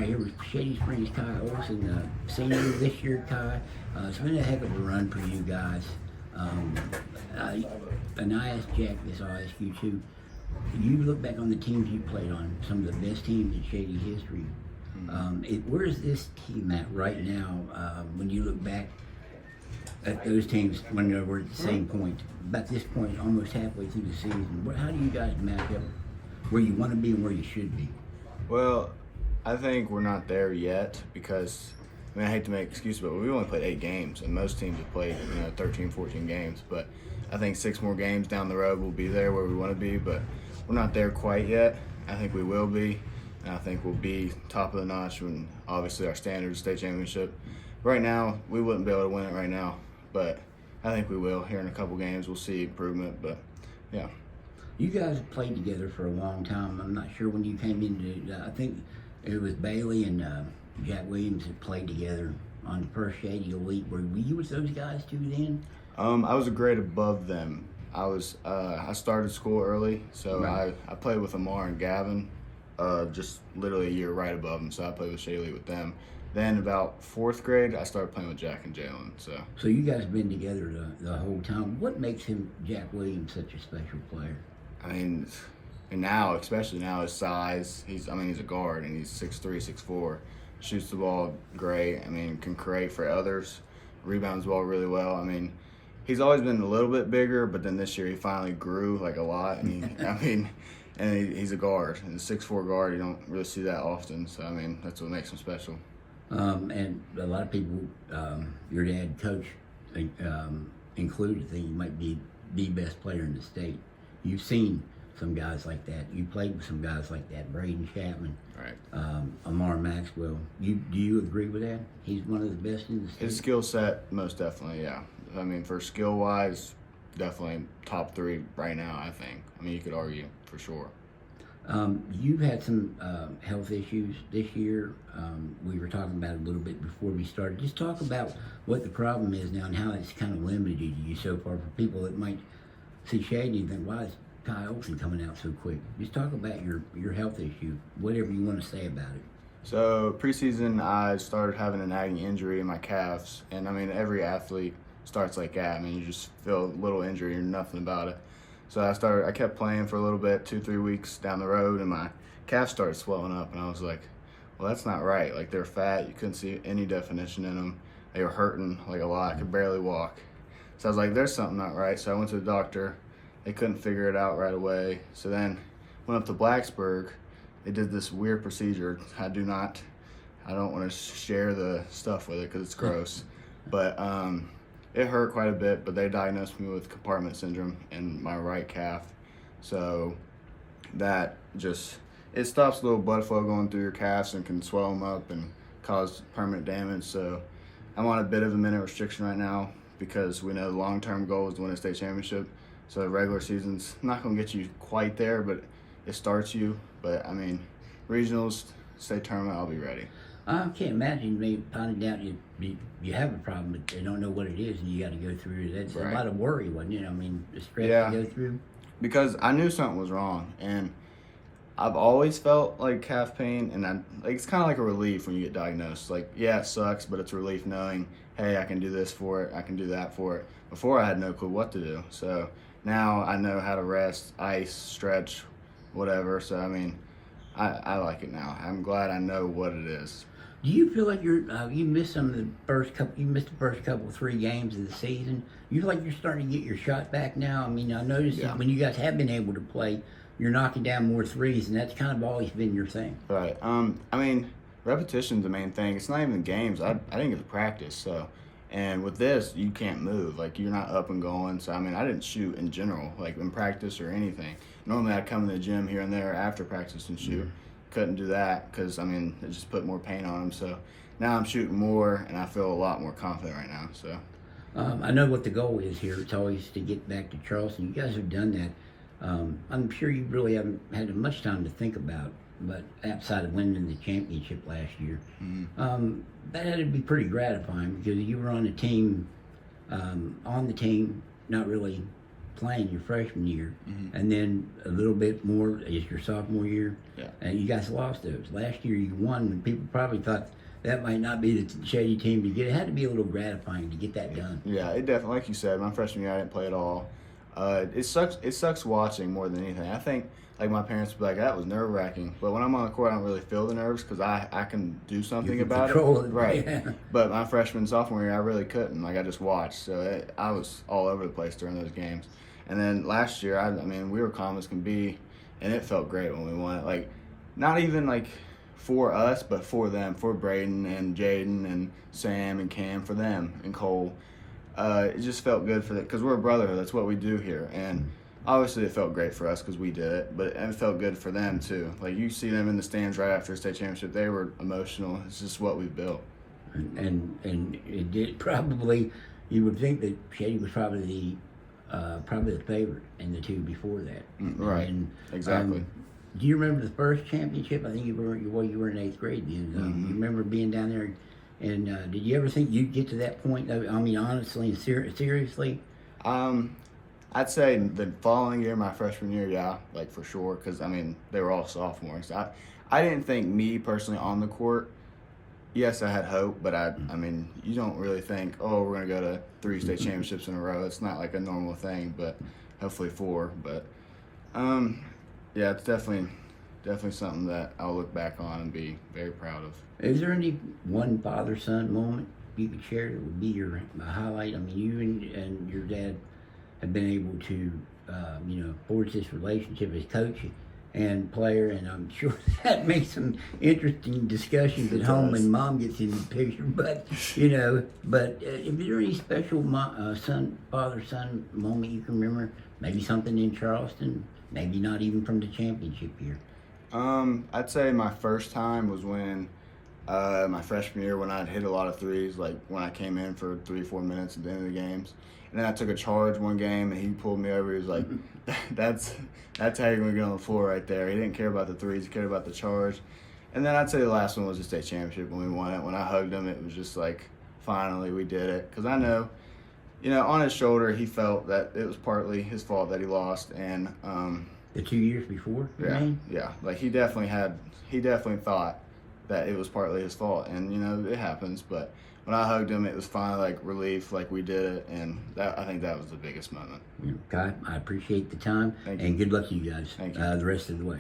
right here with Shady Springs Khi Olson, senior this year, Khi. It's been a heck of a run for you guys. And I asked Jack this, I'll ask you too. You look back on the teams you played on, some of the best teams in Shady history. Where is this team at right now when you look back at those teams when they were at the same point? About this point, almost halfway through the season, how do you guys match up where you want to be and where you should be? Well, I think we're not there yet because, I hate to make excuses, but we only played 8 games, and most teams have played, 13, 14 games. But I think 6 more games down the road we'll be there where we want to be, but we're not there quite yet. I think we will be, and I think we'll be top of the notch when obviously our standard state championship. Right now, we wouldn't be able to win it right now, but I think we will. Here in a couple games, we'll see improvement, but yeah. You guys have played together for a long time. I'm not sure when you came into. I think it was Bailey and Jack Williams that played together on the first Shady Elite. Were you with those guys too then? I was a grade above them. I started school early, so right. I played with Amar and Gavin, just literally a year right above them. So I played with Shady with them. Then about 4th grade, I started playing with Jack and Jalen. So you guys have been together the whole time. What makes Jack Williams such a special player? And now, especially now, his size. He's a guard, and he's 6'3", 6'4". Shoots the ball great. Can create for others. Rebounds the ball really well. He's always been a little bit bigger, but then this year he finally grew a lot. And he's a guard. And a 6'4" guard, you don't really see that often. So that's what makes him special. And a lot of people, your dad, coach, included, think he might be the best player in the state. You've seen some guys like that. You played with some guys like that. Braden Chapman, right? Amar Maxwell. Do you agree with that? He's one of the best in the state. His skill set, most definitely, yeah. For skill wise, definitely top 3 right now. I think. You could argue for sure. You've had some health issues this year. We were talking about it a little bit before we started. Just talk about what the problem is now and how it's kind of limited you so far for people that might see Shady and think, why is Khi Olson coming out so quick? Just talk about your health issue, whatever you want to say about it. So preseason, I started having a nagging injury in my calves, and every athlete starts like that. You just feel a little injury and nothing about it. So I kept playing for a little bit, 2-3 weeks down the road, and my calves started swelling up, and I was like, well, that's not right. They're fat. You couldn't see any definition in them. They were hurting a lot. I could barely walk. So I was like, there's something not right. So I went to the doctor. They couldn't figure it out right away. So then went up to Blacksburg. They did this weird procedure. I don't want to share the stuff with it because it's gross. But it hurt quite a bit, but they diagnosed me with Compartment Syndrome in my right calf. So that it stops little blood flow going through your calves and can swell them up and cause permanent damage. So I'm on a bit of a minute restriction right now because we know the long-term goal is to win a state championship. So the regular season's not going to get you quite there, but it starts you. But regionals, state tournament, I'll be ready. I can't imagine me finding out you have a problem, but they don't know what it is, and you got to go through it. That's right. A lot of worry, wasn't it? The stress to go through. Because I knew something was wrong, and I've always felt calf pain, and it's kind of like a relief when you get diagnosed. It sucks, but it's a relief knowing, hey, I can do this for it, I can do that for it. Before, I had no clue what to do. So now I know how to rest, ice, stretch, whatever. So I like it now. I'm glad I know what it is. Do you feel like you missed the first couple 3 games of the season? You feel like you're starting to get your shot back now? I noticed that when you guys have been able to play, you're knocking down more threes, and that's kind of always been your thing. Right. Repetition's the main thing. It's not even the games. I didn't get to practice, so. And with this, you can't move. You're not up and going. So, I didn't shoot in general, in practice or anything. Normally, I'd come to the gym here and there after practice and shoot. Couldn't do that because, it just put more pain on them. So now I'm shooting more, and I feel a lot more confident right now. So I know what the goal is here. It's always to get back to Charleston. You guys have done that. I'm sure you really haven't had much time to think about, but outside of winning the championship last year, that had to be pretty gratifying because you were on the team, not really playing your freshman year, and then a little bit more is your sophomore year. Yeah. And you guys lost those. Last year you won, and people probably thought that might not be the Shady team to get. It had to be a little gratifying to get that done. Yeah, it definitely, like you said, my freshman year I didn't play at all. It sucks. It sucks watching more than anything. I think like my parents would be like, that was nerve wracking. But when I'm on the court, I don't really feel the nerves because I can do something You can about control it. it, Right. yeah. But my freshman sophomore year, I really couldn't. Like I just watched, so I was all over the place during those games. And then last year, I mean, we were calm as can be, and it felt great when we won it. Like not even like for us, but for them, for Braden and Jaden and Sam and Cam, for them and Cole. It just felt good for that because we're a brotherhood. That's what we do here, and obviously it felt great for us because we did it, but it felt good for them too. Like you see them in the stands right after a state championship, they were emotional. It's just what we built. And it did probably. You would think that Shady was probably the favorite in the two before that. Right. And, Exactly. Do you remember the first championship? I think you were in 8th grade then. You remember being down there, and did you ever think you'd get to that point? I mean, honestly and seriously. I'd say the following year, my freshman year, yeah, like for sure, because I mean they were all sophomores. I didn't think me personally on the court. Yes, I had hope, but I mean, you don't really think, oh, we're gonna go to 3 state championships in a row. It's not like a normal thing, but hopefully 4. But yeah, it's definitely something that I'll look back on and be very proud of. Is there any one father-son moment you could share that would be your highlight? I mean, you and your dad have been able to, forge this relationship as coach and player, and I'm sure that makes some interesting discussions at home when mom gets in the picture. But is there any special father-son moment you can remember? Maybe something in Charleston, maybe not even from the championship year. I'd say my first time was when my freshman year when I'd hit a lot of threes, like when I came in for 3-4 minutes at the end of the games. And then I took a charge one game, and he pulled me over. He was like, that's how you're going to get on the floor right there. He didn't care about the threes. He cared about the charge. And then I'd say the last one was the state championship when we won it. When I hugged him, it was just like, finally, we did it. Because I know, on his shoulder, he felt that it was partly his fault that he lost. And the 2 years before? Yeah. Like he definitely thought that it was partly his fault. And, it happens. But when I hugged him, it was finally like relief, like we did it, and I think that was the biggest moment. Kai, I appreciate the time, Thank you. and good luck to you guys Thank you. the rest of the way.